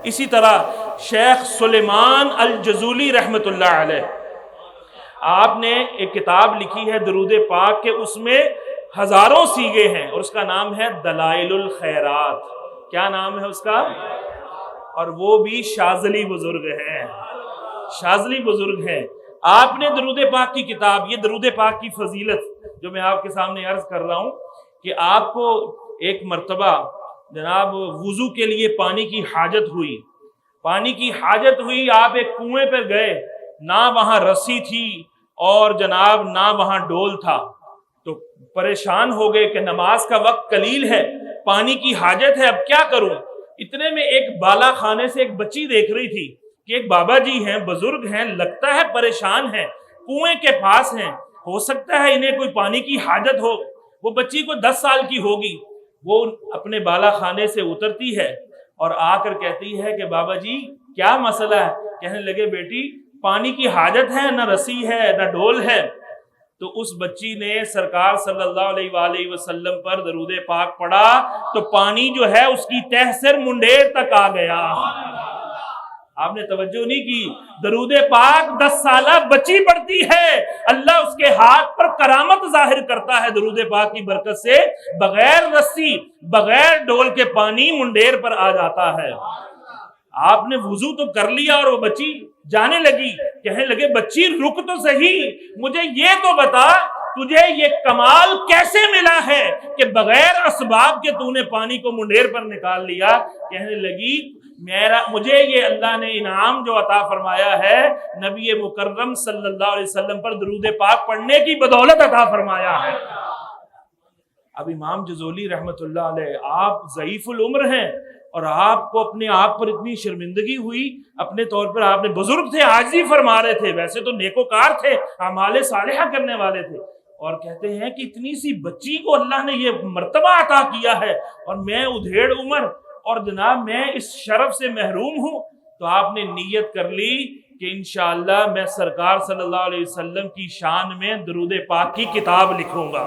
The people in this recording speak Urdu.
اسی طرح شیخ سلیمان الجزولی رحمۃ اللہ علیہ، آپ نے ایک کتاب لکھی ہے درود پاک کے، اس میں ہزاروں سیغے ہیں، اور اس کا نام ہے دلائل الخیرات۔ کیا نام ہے اس کا؟ اور وہ بھی شاذلی بزرگ ہیں، شاذلی بزرگ ہیں۔ آپ نے درود پاک کی کتاب، یہ درود پاک کی فضیلت جو میں آپ کے سامنے عرض کر رہا ہوں کہ آپ کو ایک مرتبہ جناب وضو کے لیے پانی کی حاجت ہوئی، پانی کی حاجت ہوئی، آپ ایک کنویں پر گئے، نہ وہاں رسی تھی اور جناب نہ وہاں ڈول تھا، تو پریشان ہو گئے کہ نماز کا وقت قلیل ہے، پانی کی حاجت ہے، اب کیا کروں؟ اتنے میں ایک بالا خانے سے ایک بچی دیکھ رہی تھی کہ ایک بابا جی ہیں، بزرگ ہیں، لگتا ہے پریشان ہیں، کنویں کے پاس ہیں، ہو سکتا ہے انہیں کوئی پانی کی حاجت ہو۔ وہ بچی کو 10 سال کی ہوگی، وہ اپنے بالا خانے سے اترتی ہے اور آ کر کہتی ہے کہ بابا جی کیا مسئلہ ہے؟ کہنے لگے بیٹی پانی کی حاجت ہے، نہ رسی ہے نہ ڈول ہے۔ تو اس بچی نے سرکار صلی اللہ علیہ وآلہ وسلم پر درود پاک پڑھا تو پانی جو ہے اس کی تہ سر منڈیر تک آ گیا۔ آپ نے توجہ نہیں کی، درود پاک 10 سالہ بچی پڑھتی ہے، اللہ اس کے ہاتھ پر کرامت ظاہر کرتا ہے درود پاک کی برکت سے، بغیر رسی بغیر ڈول کے پانی منڈیر پر آ جاتا ہے۔ آپ نے وضو تو کر لیا اور وہ بچی جانے لگی، کہنے لگے بچی رک تو صحیح، مجھے یہ تو بتا تجھے یہ کمال کیسے ملا ہے کہ بغیر اسباب کے تو نے پانی کو منڈیر پر نکال لیا؟ کہنے لگی مجھے یہ اللہ نے انعام جو عطا فرمایا ہے نبی مکرم صلی اللہ علیہ وسلم پر درود پاک پڑھنے کی بدولت عطا فرمایا ہے۔ اب امام جزولی رحمت اللہ علیہ آپ ضعیف العمر ہیں اور آپ کو اپنے آپ پر اتنی شرمندگی ہوئی، اپنے طور پر آپ نے بزرگ تھے، عاجزی فرما رہے تھے، ویسے تو نیکوکار تھے، اعمال صالحہ کرنے والے تھے، اور کہتے ہیں کہ اتنی سی بچی کو اللہ نے یہ مرتبہ عطا کیا ہے اور میں ادھیڑ عمر اور جناب میں اس شرف سے محروم ہوں۔ تو آپ نے نیت کر لی کہ انشاءاللہ میں سرکار صلی اللہ علیہ وسلم کی شان میں درود پاک کی کتاب لکھوں گا۔